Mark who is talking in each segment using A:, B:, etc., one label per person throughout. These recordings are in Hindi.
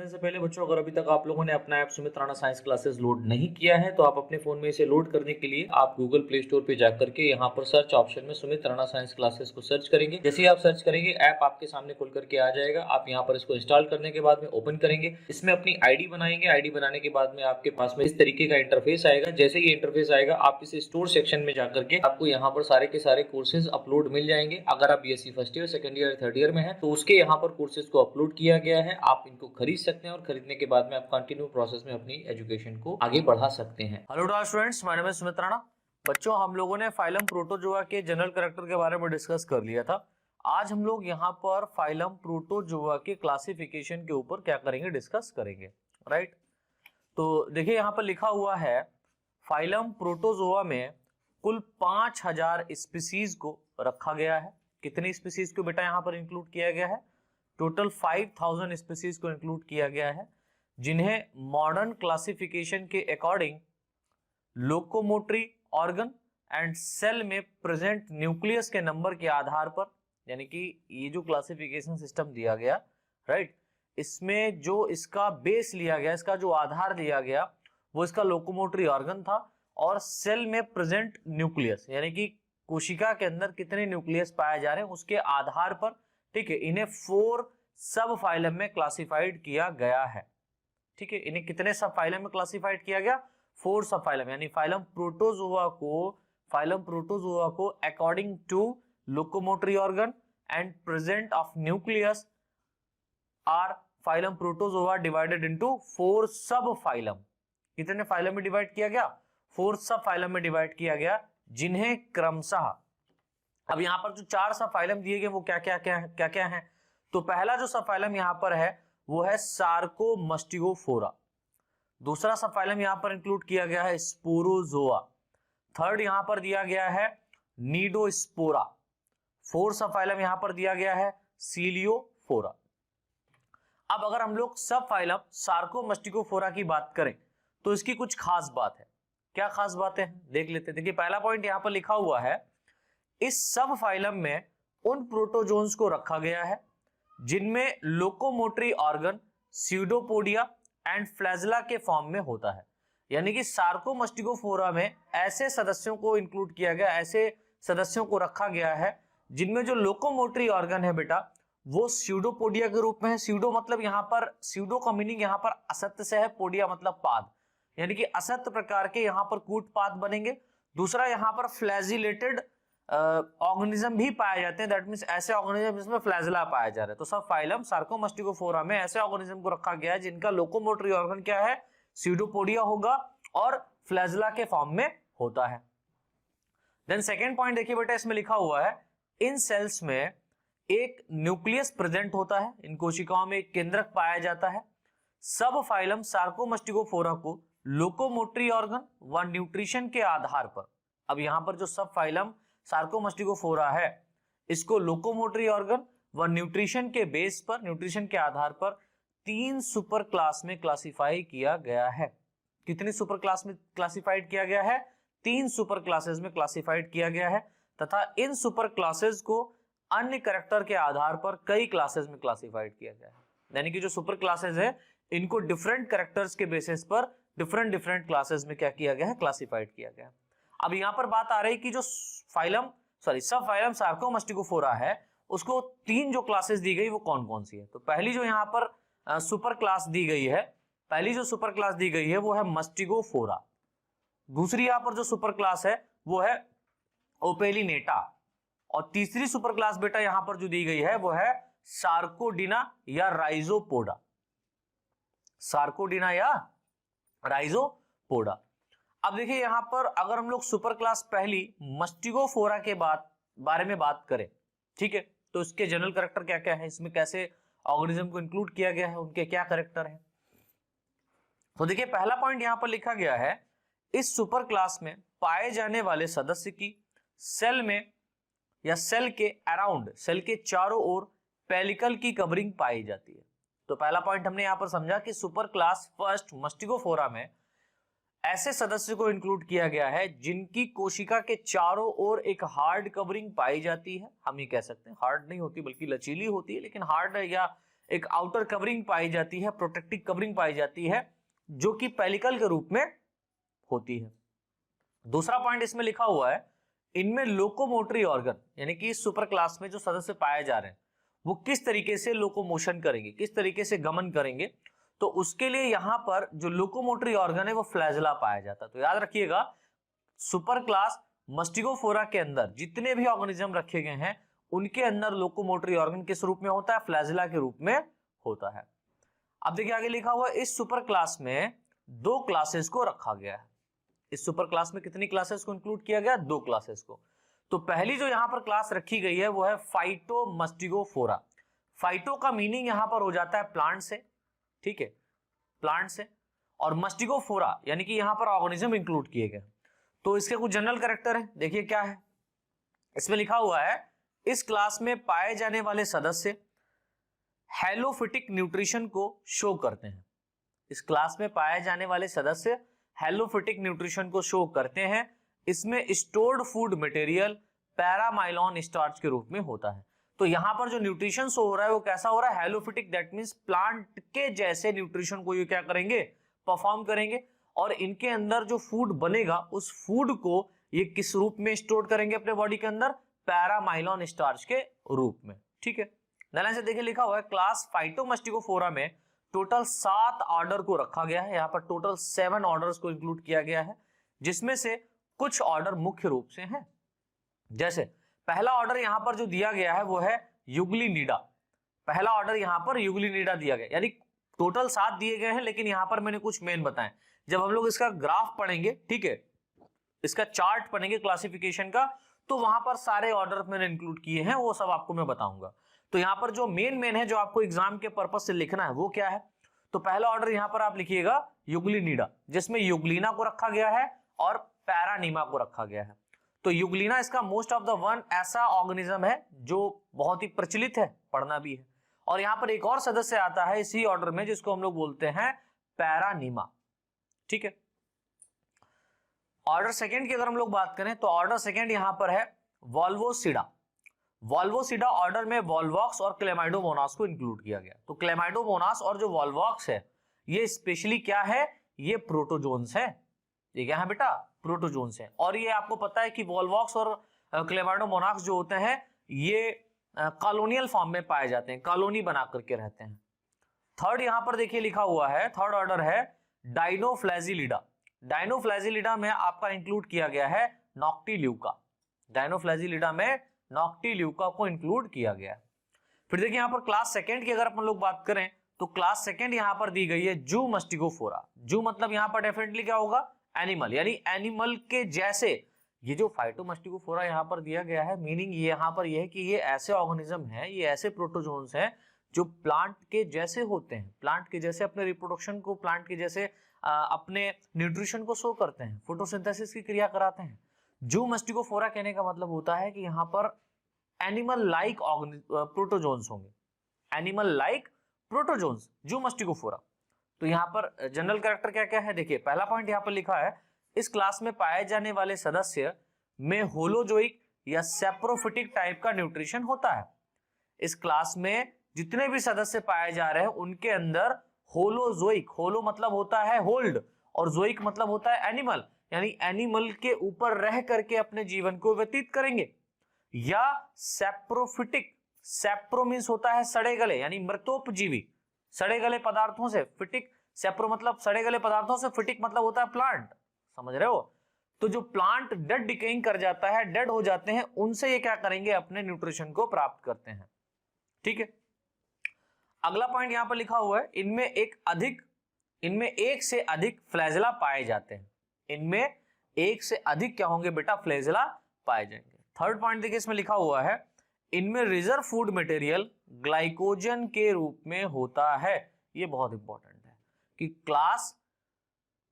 A: करने से पहले बच्चों, अगर अभी तक आप लोगों ने अपना app Sumit Rana science classes load नहीं किया है तो आप अपने फोन में इसे लोड करने के लिए आप गूगल प्ले स्टोर पे जाकर के यहाँ पर सर्च ऑप्शन में सुमित राणा साइंस क्लासेस को सर्च करेंगे। जैसे ही आप सर्च करेंगे ऐप आपके सामने खुल करके आ जाएगा। आप यहाँ पर इसको इंस्टॉल करने के बाद में ओपन करेंगे, इसमें अपनी आईडी बनाएंगे। आईडी बनाने के बाद में आपके पास में इस तरीके का इंटरफेस आएगा। जैसे ही इंटरफेस आएगा आप इसे स्टोर सेक्शन में जाकर के आपको यहाँ पर सारे के सारे कोर्सेज अपलोड मिल जाएंगे। अगर आप BSc first year, second year, third year में है तो उसके यहाँ पर कोर्सेज को अपलोड किया गया है। आप इनको खरीद सकते हैं और खरीदने के बाद में आप कंटिन्यू प्रोसेस में अपनी एजुकेशन को आगे बढ़ा सकते हैं। Hello dear students, my name is Sumit Rana. बच्चों, हम लोगों ने फाइलम प्रोटोजोआ के जनरल कैरेक्टर के बारे में डिस्कस कर लिया था। आज हम लोग यहाँ पर फाइलम प्रोटोजोआ के क्लासिफिकेशन के ऊपर क्या करेंगे, डिस्कस करेंगे। राइट, तो देखिए यहाँ पर लिखा हुआ है फाइलम प्रोटोजोआ में कुल 5000 स्पीसीज को रखा गया है। कितनी स्पीसीज को बेटा यहाँ पर इंक्लूड किया गया है? टोटल 5000 स्पीसीज को इंक्लूड किया गया है, जिन्हें मॉडर्न क्लासिफिकेशन के according locomotory organ and cell में प्रेजेंट न्यूक्लियस के नंबर के आधार पर, यानी कि ये जो क्लासिफिकेशन सिस्टम दिया गया, राइट, इसमें जो इसका बेस लिया गया, इसका जो आधार लिया गया वो इसका लोकोमोटरी ऑर्गन था और सेल में प्रेजेंट न्यूक्लियस, यानी कि कोशिका के अंदर कितने न्यूक्लियस पाए जा रहे हैं उसके आधार पर, ठीक है, इन्हें 4 सब फाइलम में क्लासिफाइड किया गया है। ठीक है, इन्हें कितने सब फाइलम में क्लासिफाइड किया गया? 4 सब फाइलम, यानी फाइलम प्रोटोजोआ को according to locomotory organ and present of nucleus are phylum protozoa divided into 4 सब फाइलम। कितने फाइलम में डिवाइड किया गया? 4 सब फाइलम में डिवाइड किया गया, जिन्हें क्रमशः, अब यहाँ पर जो 4 सब फाइलम दिए गए वो क्या क्या हैं? तो पहला जो सब फाइलम यहाँ पर है वो है सार्कोमस्टिगोफोरा। दूसरा सब फाइलम यहाँ पर इंक्लूड किया गया है स्पोरोजोआ। थर्ड यहाँ पर दिया गया है नीडोस्पोरा। फोर्थ सब फाइलम यहाँ पर दिया गया है सीलियोफोरा। अब अगर हम लोग सब फाइलम सार्कोमस्टिगोफोरा की बात करें तो इसकी कुछ खास बात है। क्या खास बातें हैं देख लेते हैं। देखिए पहला पॉइंट यहाँ पर लिखा हुआ है, इस सब फाइलम में उन प्रोटोजोन्स को रखा गया है जिनमें locomotory organ pseudopodia and flagella के फॉर्म में होता है। यानी कि सार्कोमस्टिगोफोरा में ऐसे सदस्यों को इंक्लूड किया गया, ऐसे सदस्यों को रखा गया है जिनमें जो लोकोमोटरी ऑर्गन है बेटा वो स्यूडोपोडिया के रूप में है। स्यूडो मतलब यहाँ पर, स्यूडो का मीनिंग यहाँ पर असत्य से है, पोडिया मतलब पाद, यानी कि असत्य प्रकार के यहाँ पर कूट पाद बनेंगे। दूसरा यहाँ पर फ्लैजिलेटेड ऑर्गेनिज्म भी पाए जाते हैं, दैट मींस ऐसे ऑर्गेनिज्म जिसमें फ्लैजला पाया जा रहा है। तो सब फाइलम सार्कोमस्टिगोफोरा में ऐसे ऑर्गेनिज्म को रखा गया है जिनका लोकोमोटरी ऑर्गन क्या है? स्यूडोपोडिया होगा और फ्लैजला के फॉर्म में होता है। देन सेकेंड पॉइंट देखिए बेटा, इसमें लिखा हुआ है इन सेल्स में एक न्यूक्लियस प्रेजेंट होता है, इन कोशिकाओं में एक केंद्रक पाया जाता है। सब फाइलम सार्कोमस्टिगोफोरा को लोकोमोटरी ऑर्गन व न्यूट्रिशन के आधार पर, अब यहां पर जो सब फाइलम सार्कोमस्टिगोफोरा है इसको लोकोमोटरी ऑर्गन व न्यूट्रिशन के बेस पर, न्यूट्रिशन के आधार पर 3 सुपर क्लास में क्लासिफाई किया गया है। कितने सुपर क्लास में क्लासिफाइड किया गया है? 3 सुपर क्लासेस में क्लासिफाइड किया गया है, तथा इन सुपर क्लासेस को अन्य कैरेक्टर के आधार पर कई क्लासेस में क्लासिफाइड किया गया है। यानी कि जो सुपर क्लासेस है इनको डिफरेंट कैरेक्टर्स के बेसिस पर डिफरेंट क्लासेस में क्या किया गया है? क्लासिफाइड किया गया है। अब यहाँ पर बात आ रही कि जो सब फाइलम सार्कोमस्टिगोफोरा है उसको 3 जो क्लासेस दी गई वो कौन कौन सी है? तो पहली जो यहाँ पर सुपर क्लास दी गई है, पहली जो सुपर क्लास दी गई है वो है मस्टिगोफोरा। दूसरी यहाँ पर जो सुपर क्लास है वो है ओपेलिनेटा, और तीसरी सुपर क्लास बेटा यहाँ पर जो दी गई है वो है सार्कोडिना या राइजोपोडा। सार्कोडिना या राइजोपोडा। अब देखिए यहां पर अगर हम लोग सुपर क्लास पहली मस्टिगोफोरा के बारे में बात करें, ठीक है, तो इसके जनरल कैरेक्टर क्या क्या है, इसमें कैसे ऑर्गेनिज्म को इंक्लूड किया गया है, उनके क्या कैरेक्टर है। तो देखिए पहला पॉइंट यहां पर लिखा गया है, इस सुपर क्लास में पाए जाने वाले सदस्य की सेल में या सेल के अराउंड, सेल के चारों ओर पेलिकल की कवरिंग पाई जाती है। तो पहला पॉइंट हमने यहां पर समझा कि सुपर क्लास फर्स्ट मस्टिगोफोरा में ऐसे सदस्य को इंक्लूड किया गया है जिनकी कोशिका के चारों ओर एक हार्ड कवरिंग पाई जाती है। हम ये कह सकते हैं, हार्ड नहीं होती बल्कि लचीली होती है, लेकिन हार्ड या एक आउटर कवरिंग पाई जाती है, प्रोटेक्टिव कवरिंग पाई जाती है, जो कि पेलिकल के रूप में होती है। दूसरा पॉइंट इसमें लिखा हुआ है, इनमें लोकोमोटरी ऑर्गन यानी कि इस सुपर क्लास में जो सदस्य पाए जा रहे हैं वो किस तरीके से लोकोमोशन करेंगे, किस तरीके से गमन करेंगे, तो उसके लिए यहां पर जो लोकोमोटरी ऑर्गन है वो फ्लैजेला पाया जाता है। तो याद रखिएगा, सुपर क्लास मस्टिगोफोरा के अंदर जितने भी ऑर्गेनिज्म रखे गए हैं उनके अंदर लोकोमोटरी ऑर्गन किस रूप में होता है, फ्लैजेला के रूप में होता है। अब देखिए आगे लिखा हुआ है, इस सुपर क्लास में 2 क्लासेस को रखा गया है। इस सुपर क्लास में कितनी क्लासेस को इंक्लूड किया गया, 2 क्लासेस को। तो पहली जो यहां पर क्लास रखी गई है वो है फाइटोमस्टिगोफोरा। फाइटो का मीनिंग यहां पर हो जाता है प्लांट से, ठीक है, प्लांट से, और मस्टिगोफोरा यानी कि यहां पर ऑर्गेनिज्म इंक्लूड किए गए। तो इसके कुछ जनरल कैरेक्टर है, देखिए क्या है इसमें लिखा हुआ है, इस क्लास में पाए जाने वाले सदस्य हेलोफिटिक न्यूट्रिशन को शो करते हैं। इस क्लास में पाए जाने वाले सदस्य हेलोफिटिक न्यूट्रिशन को शो करते हैं। इसमें स्टोर्ड फूड मटेरियल पैरामाइलॉन स्टार्च के रूप में होता है। तो यहां पर जो न्यूट्रिशन शो हो रहा है वो कैसा हो रहा है, हेलोफिटिक, दैट मींस प्लांट के जैसे न्यूट्रिशन को ये क्या करेंगे, परफॉर्म करेंगे, और इनके अंदर जो फूड बनेगा उस फूड को ये किस रूप में स्टोर करेंगे अपने बॉडी के अंदर, पैरामाइलॉन स्टार्च के रूप में, ठीक है। लाइन से देखिए लिखा हुआ है, क्लास फाइटोमस्टिगोफोरा में टोटल 7 ऑर्डर को रखा गया है। यहाँ पर टोटल 7 ऑर्डर्स को इंक्लूड किया गया है, जिसमें से कुछ ऑर्डर मुख्य रूप से हैं। जैसे पहला ऑर्डर यहाँ पर जो दिया गया है वो है युग्लिनिडा। पहला ऑर्डर यहाँ पर युग्लिनिडा दिया गया, यानी टोटल 7 दिए गए हैं, लेकिन यहाँ पर मैंने कुछ मेन बताए। जब हम लोग इसका ग्राफ पढ़ेंगे, ठीक है, इसका चार्ट पढ़ेंगे क्लासिफिकेशन का, तो वहां पर सारे ऑर्डर मैंने इंक्लूड किए हैं, वो सब आपको मैं बताऊंगा। तो यहाँ पर जो मेन है जो आपको एग्जाम के पर्पज से लिखना है वो क्या है, तो पहला ऑर्डर यहाँ पर आप लिखिएगा युग्लिनिडा, जिसमें युग्लिना को रखा गया है और पैरानीमा को रखा गया है। तो युग्लिना इसका मोस्ट ऑफ द वन ऐसा ऑर्गेनिज्म है जो बहुत ही प्रचलित है, पढ़ना भी है। और यहाँ पर एक और सदस्य आता है इसी ऑर्डर में जिसको हम लोग बोलते हैं पैरानीमा, ठीक है। ऑर्डर सेकेंड की अगर हम लोग बात करें तो ऑर्डर सेकेंड यहाँ पर है वॉल्वोसिडा। वॉल्वोसिडा ऑर्डर में वॉल्वॉक्स और क्लेमाइडोमोनास को इंक्लूड किया गया। तो क्लेमाइडोमोनास और जो वॉल्वॉक्स है ये स्पेशली क्या है, ये प्रोटोजोन्स है। ये क्या है बेटा, प्रोटोजोन्स है। और ये आपको पता है कि वॉल्वॉक्स और क्लेमाइडोमोनास जो होते हैं ये कॉलोनियल फॉर्म में पाए जाते हैं, कॉलोनी बना करके रहते हैं। थर्ड यहाँ पर देखिए लिखा हुआ है, थर्ड ऑर्डर है डाइनोफ्लैजिलिडा। डाइनोफ्लैजिलिडा में आपका इंक्लूड किया गया है नॉक्टिल्यूका। डाइनोफ्लैजिलिडा में नॉक्टिल्यूका को इंक्लूड किया गया है। फिर देखिए यहाँ पर क्लास सेकेंड की अगर अपन लोग बात करें तो क्लास सेकेंड यहाँ पर दी गई है जू मस्टिगोफोरा। जू मतलब यहाँ पर डेफिनेटली क्या होगा, एनिमल, यानी एनिमल के जैसे। ये जो फाइटोमस्टिगोफोरा यहाँ पर दिया गया है, मीनिंग ये यहाँ पर ये है कि ये ऐसे ऑर्गेनिज्म है, ये ऐसे प्रोटोजोन्स हैं जो प्लांट के जैसे होते हैं, प्लांट के जैसे अपने रिप्रोडक्शन को, प्लांट के जैसे अपने न्यूट्रिशन को शो करते हैं, फोटोसिंथेसिस की क्रिया कराते हैं। जू मस्टिगोफोरा कहने का मतलब होता है कि यहाँ पर एनिमल लाइक प्रोटोजोन्स होंगे, एनिमल लाइक प्रोटोजोन्स, जू मस्टिगोफोरा। तो यहाँ पर जनरल कैरेक्टर क्या क्या है, देखिए पहला पॉइंट यहाँ पर लिखा है, इस क्लास में पाए जाने वाले सदस्य में होलोजोइक या सेप्रोफिटिक टाइप का न्यूट्रिशन होता है। इस क्लास में जितने भी सदस्य पाए जा रहे हैं उनके अंदर होलोजोइक, होलो मतलब होता है होल्ड और जोइक मतलब होता है एनिमल, यानी एनिमल के ऊपर रह करके अपने जीवन को व्यतीत करेंगे, या सेप्रोफिटिक, सेप्रो मींस होता है सड़े गले यानी मृतोपजीवी, सड़े गले पदार्थों से, फिटिक, सेप्रो मतलब सड़े गले पदार्थों से, फिटिक मतलब होता है प्लांट, समझ रहे हो। तो जो प्लांट डेड डिकेइंग कर जाता है, डेड हो जाते हैं, उनसे ये क्या करेंगे, अपने न्यूट्रिशन को प्राप्त करते हैं, ठीक है। अगला पॉइंट यहां पर लिखा हुआ है, इनमें एक से अधिक फ्लैजेला पाए जाते हैं। इनमें एक से अधिक क्या होंगे बेटा, फ्लैजेला पाए जाएंगे। थर्ड पॉइंट देखिए इसमें लिखा हुआ है, इनमें रिजर्व फूड मटेरियल ग्लाइकोजन के रूप में होता है। ये बहुत इंपॉर्टेंट है कि क्लास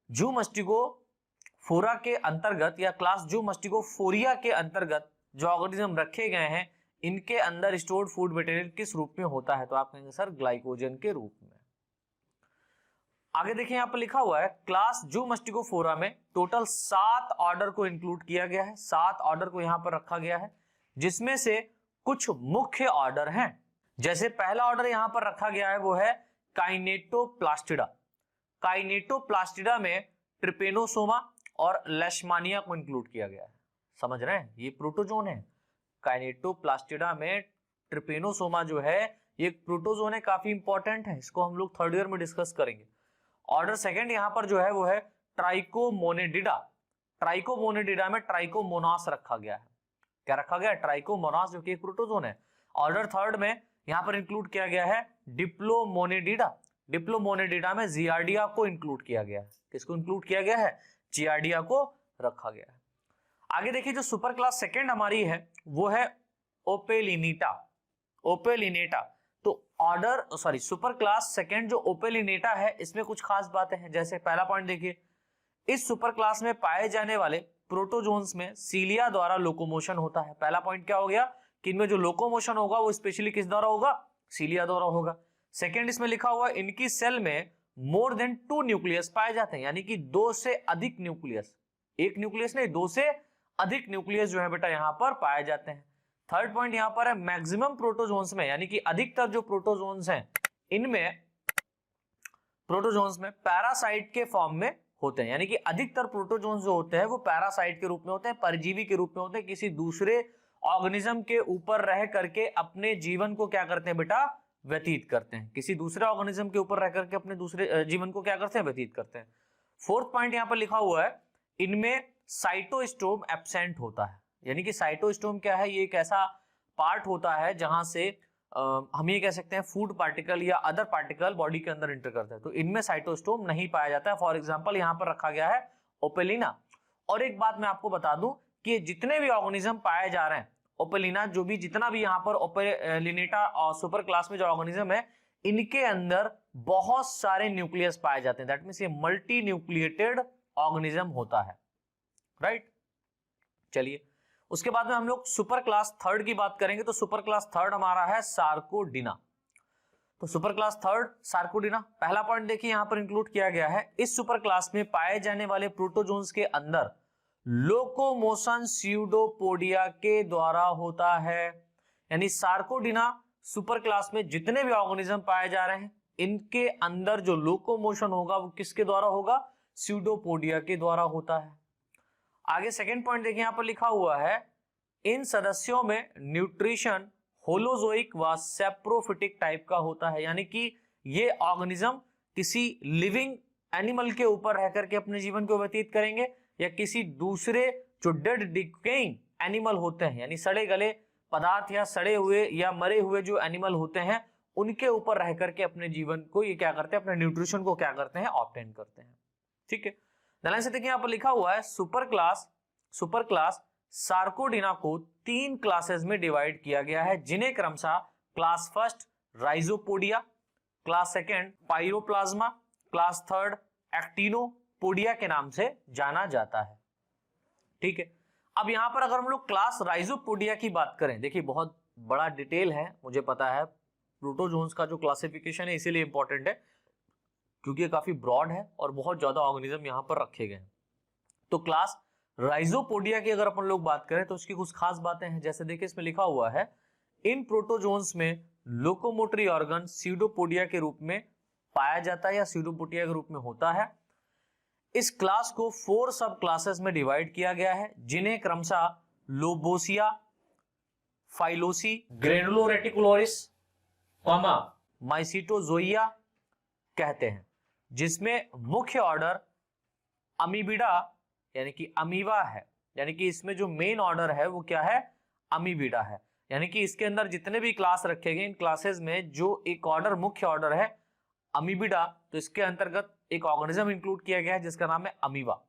A: जू मस्टिगोफोरा के अंतर्गत या क्लास जू मस्टिगोफोरिया के अंतर्गत जो ऑर्गेनिज्म रखे गए हैं, इनके अंदर स्टोर्ड फूड मटेरियल किस रूप में होता है, तो आप कहेंगे सर ग्लाइकोजन के रूप में। आगे देखिए यहां पर लिखा हुआ है, क्लास जू मस्टिगोफोरा में टोटल 7 ऑर्डर को इंक्लूड किया गया है, 7 ऑर्डर को यहां पर रखा गया है, जिसमें से कुछ मुख्य ऑर्डर हैं, जैसे पहला ऑर्डर यहां पर रखा गया है वो है काइनेटोप्लास्टिडा। काइनेटोप्लास्टिडा में ट्रिपेनोसोमा और लेशमानिया को इंक्लूड किया गया है। समझ रहे हैं, ये प्रोटोजोन है। काइनेटोप्लास्टिडा में ट्रिपेनोसोमा जो है ये प्रोटोजोन है, काफी इंपॉर्टेंट है, इसको हम लोग थर्ड ईयर में डिस्कस करेंगे। ऑर्डर सेकंड यहां पर जो है वो है ट्राइकोमोनेडिडा। ट्राइकोमोनेडिडा में ट्राइकोमोनास रखा गया है। क्या रखा गया है? ट्राइकोमोनास, जो कि एक प्रोटोजोन है। ऑर्डर थर्ड में यहां पर इंक्लूड किया गया है डिप्लोमोनेडिडा। डिप्लोमोनेडिडा में जियार्डिया को इंक्लूड किया गया है। किसको इंक्लूड किया गया है? जियार्डिया को रखा गया है। आगे देखिए, जो सुपर क्लास सेकंड हमारी है वो है ओपेलिनेटा। ओपेलिनेटा, तो order sorry super class second जो ओपेलिनेटा है, इसमें कुछ खास बातें हैं। जैसे पहला पॉइंट देखिए, इस सुपर क्लास में पाए जाने वाले प्रोटोजोन्स में सीलिया द्वारा लोकोमोशन होता है। पहला पॉइंट क्या हो गया कि इनमें जो लोकोमोशन होगा वो स्पेशली किस द्वारा होगा? सीलिया द्वारा होगा। सेकंड, इसमें लिखा हुआ इनकी सेल में मोर देन 2 न्यूक्लियस पाए जाते हैं, यानी कि 2 से अधिक न्यूक्लियस, एक न्यूक्लियस नहीं 2 से अधिक न्यूक्लियस जो है बेटा यहां पर पाए जाते हैं। थर्ड पॉइंट यहां पर है मैक्सिमम प्रोटोजोन्स में, यानी कि अधिकतर जो प्रोटोजोन्स हैं इनमें प्रोटोजोन्स में पैरासाइट के फॉर्म में होते हैं, यानी कि अधिकतर प्रोटोजोन्स जो होते हैं वो पैरासाइट के रूप में होते हैं, परजीवी के रूप में होते हैं, किसी दूसरे ऑर्गेनिज्म के ऊपर रह करके अपने जीवन को क्या करते हैं बेटा? व्यतीत करते हैं। किसी दूसरे ऑर्गेनिज्म के ऊपर रह करके अपने दूसरे जीवन को क्या करते हैं? व्यतीत करते हैं। फोर्थ पॉइंट यहां पर लिखा हुआ है इनमें साइटोस्टोम एब्सेंट होता है, यानी कि साइटोस्टोम क्या है? ये एक ऐसा पार्ट होता है जहां से हम ये कह सकते हैं फूड पार्टिकल या अदर पार्टिकल बॉडी के अंदर इंटर करते हैं, तो इनमें साइटोस्टोम नहीं पाया जाता है। फॉर एग्जांपल यहां पर रखा गया है ओपेलिना। और एक बात मैं आपको बता दूं कि जितने भी ऑर्गेनिज्म पाए जा रहे हैं ओपेलिना, जो भी जितना भी यहाँ पर ओपेलिनेटा और सुपर क्लास में जो ऑर्गेनिज्म है इनके अंदर बहुत सारे न्यूक्लियस पाए जाते हैं। दैट मींस ये मल्टी न्यूक्लिएटेड ऑर्गेनिज्म होता है, राइट। चलिए, उसके बाद में हम लोग सुपर क्लास थर्ड की बात करेंगे। तो सुपर क्लास थर्ड हमारा है सार्कोडिना। तो सुपर क्लास थर्ड सार्कोडिना, पहला पॉइंट देखिए यहां पर इंक्लूड किया गया है इस सुपर क्लास में पाए जाने वाले प्रोटोजोन्स के अंदर लोकोमोशन स्यूडोपोडिया के द्वारा होता है। यानी सार्कोडिना सुपर क्लास में जितने भी ऑर्गेनिज्म पाए जा रहे हैं इनके अंदर जो लोकोमोशन होगा वो किसके द्वारा होगा? स्यूडोपोडिया के द्वारा होता है। आगे सेकेंड पॉइंट देखिए, यहां पर लिखा हुआ है इन सदस्यों में न्यूट्रिशन होलोजोइक व सेप्रोफिटिक टाइप का होता है, यानी कि ये ऑर्गेनिज्म किसी लिविंग एनिमल के ऊपर रह करके अपने जीवन को व्यतीत करेंगे या किसी दूसरे जो डेड डिकेइंग एनिमल होते हैं, यानी सड़े गले पदार्थ या सड़े हुए या मरे हुए जो एनिमल होते हैं उनके ऊपर रह करके अपने जीवन को ये क्या करते हैं? अपने न्यूट्रिशन को क्या करते हैं? ऑब्टेन करते हैं। ठीक है, ध्यान से देखिए यहां पर लिखा हुआ है सुपर क्लास सार्कोडिना को 3 क्लासेस में डिवाइड किया गया है, जिन्हें क्रमशः class first rhizopodia, class second piroplasma, class third actinopodia के नाम से जाना जाता है। ठीक है, अब यहां पर अगर हम लोग क्लास राइजोपोडिया की बात करें, देखिए बहुत बड़ा डिटेल है, मुझे पता है प्रोटोजोन्स का जो क्लासिफिकेशन है इसीलिए इंपॉर्टेंट है क्योंकि ये काफी ब्रॉड है और बहुत ज्यादा ऑर्गेनिज्म यहां पर रखे गए हैं। तो क्लास राइजोपोडिया की अगर अपन लोग बात करें तो उसकी कुछ खास बातें हैं। जैसे देखिए इसमें लिखा हुआ है इन प्रोटोजोन्स में लोकोमोटरी ऑर्गन स्यूडोपोडिया के रूप में पाया जाता है या स्यूडोपोडिया के रूप में होता है। इस क्लास को 4 सब क्लासेस में डिवाइड किया गया है, जिन्हें क्रमशः लोबोसिया, फाइलोसी, ग्रेनुलोरेटिकुलोरिस, माइसिटोजोइया कहते हैं, जिसमें मुख्य ऑर्डर अमीबिडा यानी कि अमीवा है। यानी कि इसमें जो मेन ऑर्डर है वो क्या है? अमीबिडा है। यानी कि इसके अंदर जितने भी क्लास रखे गए इन क्लासेस में जो एक ऑर्डर मुख्य ऑर्डर है अमीबिडा, तो इसके अंतर्गत एक ऑर्गेनिज्म इंक्लूड किया गया है जिसका नाम है अमीवा।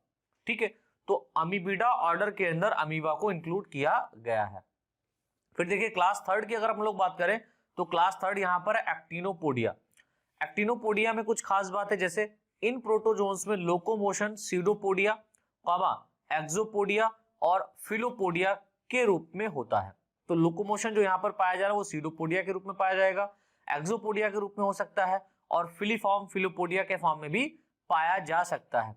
A: ठीक है, तो अमीबिडा ऑर्डर के अंदर अमीवा को इंक्लूड किया गया है। फिर देखिए क्लास थर्ड की अगर हम लोग बात करें तो क्लास थर्ड यहां पर है एक्टिनोपोडिया। एक्टिनोपोडिया में कुछ खास बात है, जैसे इन प्रोटोजोन्स में लोकोमोशन स्यूडोपोडिया, एक्सोपोडिया और फिलोपोडिया के रूप में होता है। तो लोकोमोशन जो यहाँ पर पाया जा रहा है वो स्यूडोपोडिया के रूप में पाया जाएगा, एक्सोपोडिया के रूप में हो सकता है और फिलीफॉर्म फिलोपोडिया के फॉर्म में भी पाया जा सकता है।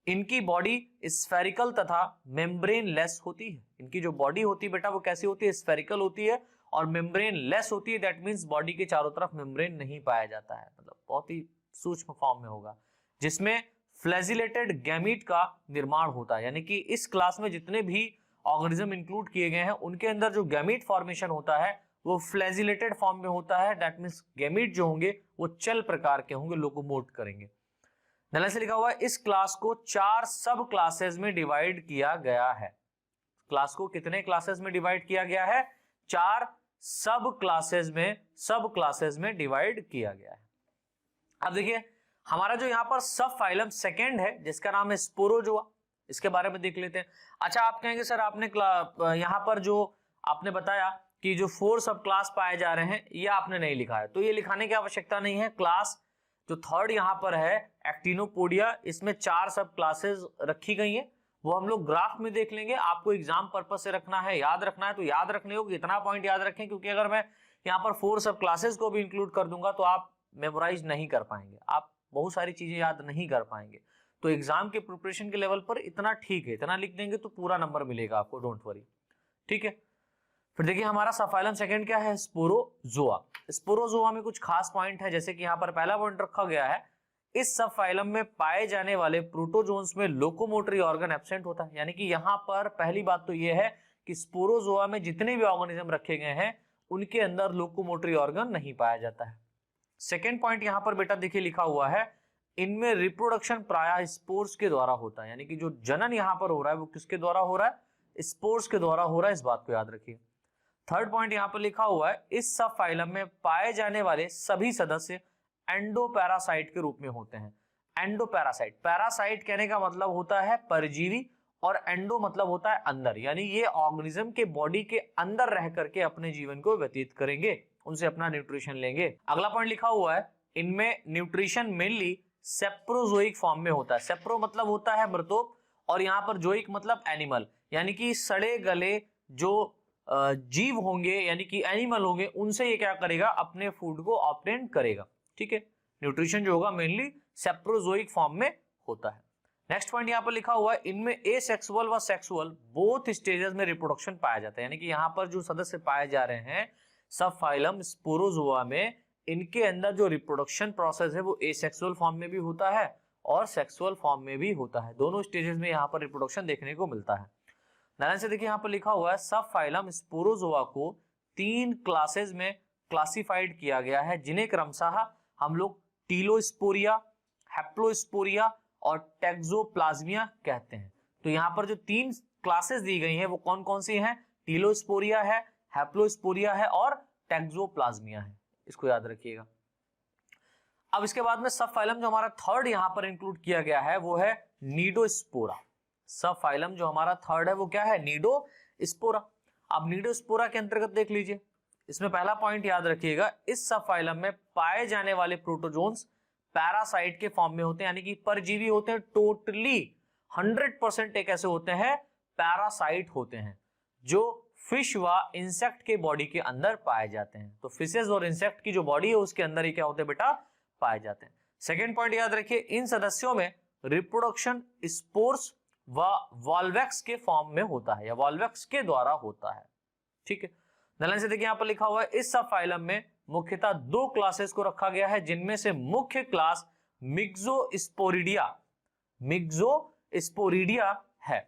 A: इनकी बॉडी स्फेरिकल तथा मेम्ब्रेन लेस होती है। इनकी जो बॉडी होती है बेटा वो कैसी होती है? स्फेरिकल होती है और मेम्ब्रेन लेस होती है, दैट मींस बॉडी के चारों तरफ मेम्ब्रेन नहीं पाया जाता है, मतलब बहुत ही सूक्ष्म फॉर्म में होगा, जिसमें फ्लैजिलेटेड गैमीट का निर्माण होता है। यानी कि इस क्लास में जितने भी ऑर्गेनिज्म इंक्लूड किए गए हैं उनके अंदर जो गैमीट फॉर्मेशन होता है वो फ्लैजिलेटेड फॉर्म में होता है, दैट मींस गैमीट जो होंगे वो चल प्रकार के होंगे, लोकोमोट करेंगे। ध्यान से लिखा हुआ है, इस क्लास को 4 सब क्लासेस में डिवाइड किया गया है। क्लास को कितने क्लासेस में डिवाइड किया गया है? 4 सब क्लासेस में डिवाइड किया गया है। अब देखिए हमारा जो यहाँ पर सब फाइलम सेकेंड है जिसका नाम है स्पोरोजोआ, इसके बारे में देख लेते हैं। अच्छा आप कहेंगे सर आपने यहाँ पर जो आपने बताया कि जो 4 सब क्लास पाए जा रहे हैं ये आपने नहीं लिखा है, तो ये लिखाने की आवश्यकता नहीं है। क्लास जो थर्ड यहाँ पर है एक्टिनोपोडिया, इसमें 4 सब क्लासेस रखी गई हैं, वो हम लोग ग्राफ में देख लेंगे। आपको एग्जाम पर्पज से रखना है, याद रखना है तो याद रखने होगी, इतना पॉइंट याद रखें, क्योंकि अगर मैं यहाँ पर 4 सब क्लासेस को भी इंक्लूड कर दूंगा तो आप मेमोराइज नहीं कर पाएंगे, आप बहुत सारी चीजें याद नहीं कर पाएंगे। तो एग्जाम के प्रिपरेशन के लेवल पर इतना ठीक है, इतना लिख देंगे तो पूरा नंबर मिलेगा आपको, डोंट वरी, ठीक है। फिर देखिए हमारा सब फाइलम सेकंड क्या है? स्पोरोजोआ। स्पोरोजोआ में कुछ खास पॉइंट है, जैसे कि यहाँ पर पहला पॉइंट रखा गया है, इस सब फाइलम में पाए जाने वाले प्रोटोजोन्स में लोकोमोटरी ऑर्गन एब्सेंट होता है। यानी कि यहाँ पर पहली बात तो ये है कि स्पोरोजोआ में जितने भी ऑर्गेनिज्म रखे गए हैं उनके अंदर लोकोमोटरी ऑर्गन नहीं पाया जाता है। सेकेंड पॉइंट यहाँ पर बेटा देखिए लिखा हुआ है, इनमें रिप्रोडक्शन प्रायः स्पोर्स के द्वारा होता है। यानी कि जो जनन यहाँ पर हो रहा है वो किसके द्वारा हो रहा है? स्पोर्स के द्वारा हो रहा है, इस बात को याद रखिए। थर्ड पॉइंट यहाँ पर लिखा हुआ है, इस सब फाइलम में पाए जाने वाले सभी सदस्य एंडोपैरासाइट के रूप में होते हैं। एंडोपैरासाइट, पैरासाइट कहने का मतलब होता है परजीवी और एंडो मतलब होता है अंदर, यानी ये ऑर्गेनिज्म के बॉडी के अंदर रह करके अपने जीवन को व्यतीत करेंगे, उनसे अपना न्यूट्रिशन लेंगे। अगला पॉइंट लिखा हुआ है, इनमें न्यूट्रिशन मेनली सेप्रोजोइक फॉर्म में होता है। सेप्रो मतलब होता है मृतोप और यहाँ पर जोइक मतलब एनिमल, यानी कि सड़े गले जो जीव होंगे यानी कि एनिमल होंगे उनसे ये क्या करेगा? अपने फूड को ऑब्टेन करेगा, ठीक है। न्यूट्रिशन जो होगा मेनली सेप्रोजोइक फॉर्म में होता है। नेक्स्ट पॉइंट यहाँ पर लिखा हुआ है, इनमें एसेक्सुअल व सेक्सुअल बोथ स्टेजेस में रिप्रोडक्शन पाया जाता है। यानी कि यहाँ पर जो सदस्य पाए जा रहे हैं सब फाइलम स्पोरोजोआ में, इनके अंदर जो रिप्रोडक्शन प्रोसेस है वो एसेक्सुअल फॉर्म में भी होता है और सेक्सुअल फॉर्म में भी होता है। दोनों स्टेजेस में यहाँ पर रिप्रोडक्शन देखने को मिलता है। ध्यान से देखिए यहाँ पर लिखा हुआ है, सब फाइलम स्पोरोजोआ को 3 क्लासेस में क्लासिफाइड किया गया है, जिन्हें क्रमशः हम लोग टीलोस्पोरिया, हैप्लोस्पोरिया और टैक्सोप्लाज्मिया कहते हैं। तो यहाँ पर जो 3 क्लासेस दी गई हैं वो कौन कौन सी हैं? टीलोस्पोरिया है, हैप्लोस्पोरिया है और टैक्सोप्लाज्मिया है, इसको याद रखिएगा। अब इसके बाद में सब फाइलम जो हमारा थर्ड यहाँ पर इंक्लूड किया गया है वो है नीडोस्पोरा। सब फाइलम जो हमारा थर्ड है वो क्या है? नीडोस्पोरा। अब नीडोस्पोरा के अंतर्गत देख लीजिए, इसमें पहला पॉइंट याद रखिएगा, इस सब फाइलम में पाए जाने वाले प्रोटोजोन्स पैरासाइट के फॉर्म में होते हैं, यानी कि परजीवी होते हैं। टोटली 100% एक ऐसे होते हैं पैरासाइट होते हैं जो फिश व इंसेक्ट के बॉडी के अंदर पाए जाते हैं। तो फिशेस और इंसेक्ट की जो बॉडी है उसके अंदर ही क्या होते हैं बेटा? पाए जाते हैं। सेकेंड पॉइंट याद रखिए, इन सदस्यों में रिप्रोडक्शन स्पोर्स व वॉल्वैक्स के फॉर्म में होता है या वॉल्वैक्स के द्वारा होता है, ठीक है। ध्यान से देखिए यहाँ पर लिखा हुआ है, इस सब फाइलम में मुख्यतः 2 क्लासेस को रखा गया है, जिनमें से मुख्य क्लास मिक्सोस्पोरिडिया है।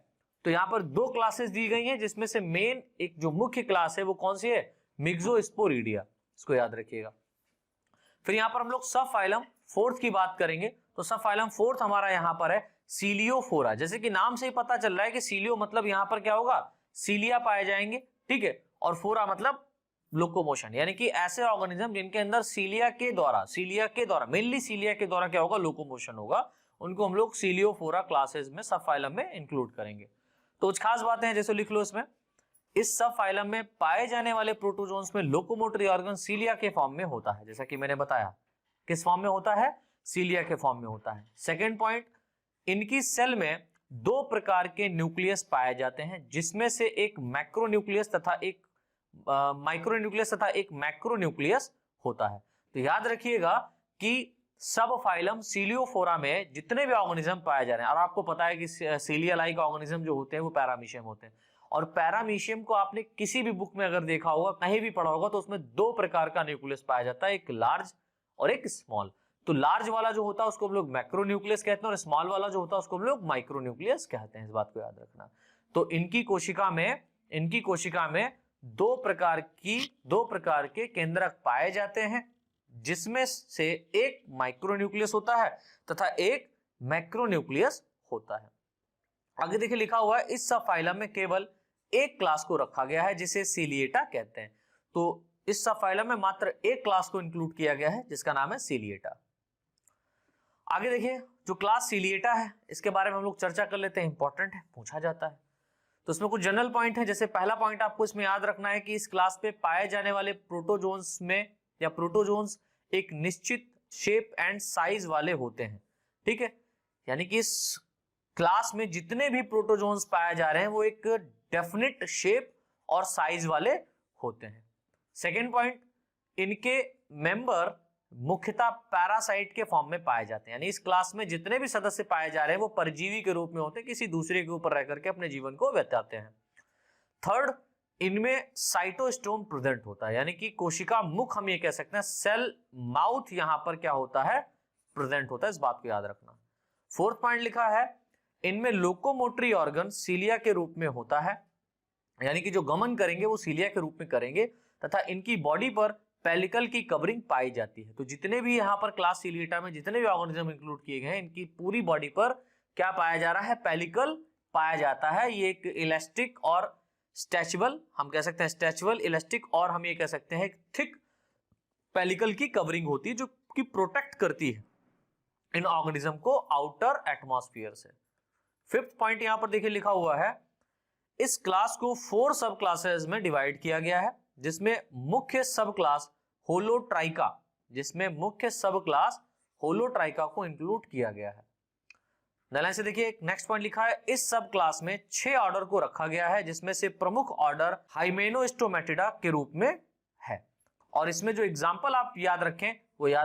A: तो यहाँ पर 2 क्लासेस दी गई हैं, जिसमें से मेन एक जो मुख्य क्लास है वो कौन सी है? मिक्सोस्पोरिडिया, इसको याद रखिएगा। फिर यहाँ पर हम लोग सब फाइलम फोर्थ की बात करेंगे, तो सब फाइलम फोर्थ हमारा यहाँ पर है सीलियोफोरा। जैसे कि नाम से ही पता चल रहा है कि सीलियो मतलब यहाँ पर क्या होगा? सीलिया पाए जाएंगे, ठीक है, और फोरा मतलब लोकोमोशन, यानी कि ऐसे ऑर्गेनिज्म जिनके अंदर सीलिया के द्वारा मेनली सीलिया के द्वारा क्या होगा? लोकोमोशन होगा, उनको हम लोग सीलियोफोरा क्लासेस में सब फाइलम में इंक्लूड करेंगे। तो कुछ खास बातें हैं, जैसे लिख लो इसमें, इस सब फाइलम में पाए जाने वाले प्रोटोजोन्स में लोकोमोटरी ऑर्गन सीलिया के फॉर्म में होता है। जैसा कि मैंने बताया, किस फॉर्म में होता है? सीलिया के फॉर्म में होता है। सेकेंड पॉइंट, इनकी सेल में 2 प्रकार के न्यूक्लियस पाए जाते हैं, जिसमें से एक मैक्रोन्यूक्लियस तथा एक माइक्रोन्यूक्लियस तथा एक मैक्रोन्यूक्लियस होता है। तो याद रखिएगा कि सब फाइलम सीलियोफोरा में जितने भी ऑर्गेनिज्म पाए जा रहे हैं, और आपको पता है कि सीलिया लाइक ऑर्गेनिज्म जो होते हैं वो पैरामीशियम होते हैं, और पैरामीशियम को आपने किसी भी बुक में अगर देखा होगा, कहीं भी पढ़ा होगा, तो उसमें दो प्रकार का न्यूक्लियस पाया जाता है, एक लार्ज और एक स्मॉल। तो लार्ज वाला जो होता है उसको हम लोग मैक्रोन्यूक्लियस कहते हैं और स्मॉल वाला जो होता है उसको हम लोग माइक्रोन्यूक्लियस कहते हैं, इस बात को याद रखना। तो इनकी कोशिका में दो प्रकार के केंद्रक पाए जाते हैं, जिसमें से एक माइक्रोन्यूक्लियस होता है तथा एक मैक्रोन्यूक्लियस होता है। आगे देखिए लिखा हुआ है, इस सब फाइलम में केवल एक क्लास को रखा गया है जिसे सीलिएटा कहते हैं। तो इस सब फाइलम में मात्र एक क्लास को इंक्लूड किया गया है जिसका नाम है सीलिएटा। आगे देखिए, जो क्लास सीलिएटा है इसके बारे में हम लोग चर्चा कर लेते हैं, इंपॉर्टेंट है, पूछा जाता है। तो इसमें कुछ जनरल पॉइंट है। जैसे पहला पॉइंट आपको इसमें याद रखना है कि इस क्लास पे पाए जाने वाले प्रोटोजोन्स में या प्रोटोजोन्स एक निश्चित शेप एंड साइज वाले होते हैं, ठीक है। यानी कि इस क्लास में जितने भी प्रोटोजोन्स पाए जा रहे हैं वो एक डेफिनेट शेप और साइज वाले होते हैं। सेकेंड पॉइंट, इनके मेंबर मुख्यतः पैरासाइट के फॉर्म में पाए जाते हैं, यानी इस क्लास में जितने भी सदस्य पाए जा रहे हैं वो परजीवी के रूप में होते हैं, किसी दूसरे के ऊपर रह करके अपने जीवन को बिताते हैं। थर्ड, इनमें साइटोस्टोम प्रेजेंट होता है, यानी कि कोशिका मुख हम ये कह सकते हैं, सेल माउथ यहां पर क्या होता है, प्रेजेंट होता है, इस बात को याद रखना। फोर्थ पॉइंट लिखा है, इनमें लोकोमोटरी ऑर्गन सीलिया के रूप में होता है, यानी कि जो गमन करेंगे वो सीलिया के रूप में करेंगे, तथा इनकी बॉडी पर पेलिकल की कवरिंग पाई जाती है। तो जितने भी यहाँ पर क्लास सीलिएटा में जितने भी ऑर्गेनिज्म इंक्लूड किए गए हैं, इनकी पूरी बॉडी पर क्या पाया जा रहा है, पेलिकल पाया जाता है। ये एक इलास्टिक और स्ट्रेचेबल, हम कह सकते हैं स्ट्रेचेबल, इलास्टिक और हम ये कह सकते हैं थिक पेलिकल की कवरिंग होती है जो कि प्रोटेक्ट करती है इन ऑर्गेनिज्म को आउटर एटमॉस्फेयर से। फिफ्थ पॉइंट यहां पर देखिए लिखा हुआ है, इस क्लास को 4 सब क्लासेस में डिवाइड किया गया है, जिसमें मुख्य सब क्लास होलोट्राइका को इंक्लूड किया गया है। लाइन से देखिए, नेक्स्ट पॉइंट लिखा है, इस सब क्लास में 6 ऑर्डर को रखा गया है, जिसमें से प्रमुख ऑर्डर हाइमेनोस्टोमेटिडा के रूप में है। और इसमें जो एग्जांपल आप याद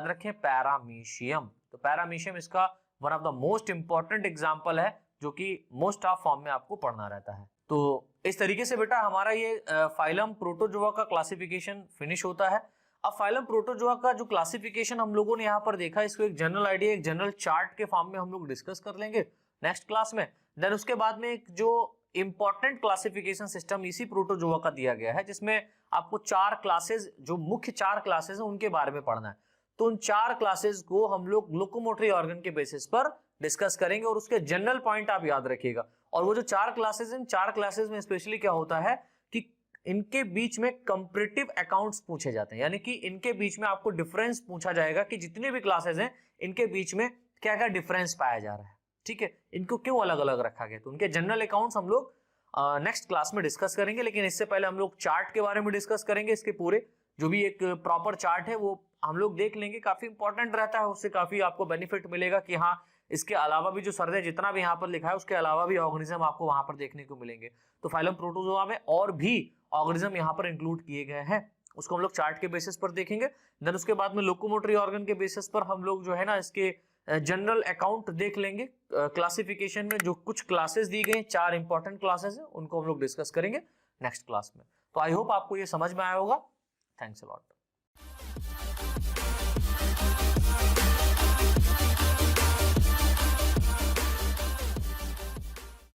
A: रखें पैरामीशियम। तो पैरामीशियम इसका one of the most important example है, जो कि मोस्ट ऑफ फॉर्म में आपको पढ़ना रहता है। तो इस तरीके से बेटा हमारा ये फाइलम प्रोटोजोआ का क्लासिफिकेशन फिनिश होता है। अब फाइलम प्रोटोजोआ का जो क्लासिफिकेशन हम लोगों ने यहाँ पर देखा, इसको एक जनरल आइडिया, एक जनरल चार्ट के फॉर्म में हम लोग डिस्कस कर लेंगे नेक्स्ट क्लास में। देन उसके बाद में एक जो इंपॉर्टेंट क्लासिफिकेशन सिस्टम इसी प्रोटोजोआ का दिया गया है, जिसमें आपको 4 क्लासेस, जो मुख्य 4 क्लासेस हैं उनके बारे में पढ़ना है। तो उन 4 क्लासेस को हम लोग लोकोमोटरी ऑर्गन के बेसिस पर डिस्कस करेंगे और उसके जनरल पॉइंट आप याद रखिएगा। और वो जो 4 क्लासेस हैं, 4 क्लासेस में स्पेशली क्या होता है कि इनके बीच में कंपैरेटिव अकाउंट्स पूछे जाते हैं, यानी कि इनके बीच में आपको डिफरेंस पूछा जाएगा कि जितने भी क्लासेस हैं इनके बीच में क्या क्या डिफरेंस पाया जा रहा है, ठीक है, इनको क्यों अलग अलग रखा गया। तो उनके जनरल अकाउंट्स हम लोग नेक्स्ट क्लास में डिस्कस करेंगे, लेकिन इससे पहले हम लोग चार्ट के बारे में डिस्कस करेंगे। इसके पूरे जो भी एक प्रॉपर चार्ट है वो हम लोग देख लेंगे, काफी इंपॉर्टेंट रहता है, उससे काफी आपको बेनिफिट मिलेगा कि हाँ, इसके अलावा भी जो सर ने जितना भी यहाँ पर लिखा है उसके अलावा भी ऑर्गेनिज्म आपको वहां पर देखने को मिलेंगे। तो फाइलम प्रोटोजोआ में और भी ऑर्गेनिज्म यहाँ पर इंक्लूड किए गए हैं, उसको हम लोग चार्ट के बेसिस पर देखेंगे। देन उसके बाद में लोकोमोटरी ऑर्गन के बेसिस पर हम लोग जो है ना इसके जनरल अकाउंट देख लेंगे। क्लासिफिकेशन में जो कुछ क्लासेस दी गई, 4 इंपॉर्टेंट क्लासेस हैं, उनको हम लोग डिस्कस करेंगे नेक्स्ट क्लास में। तो आई होप आपको ये समझ में आया होगा। Thanks a lot.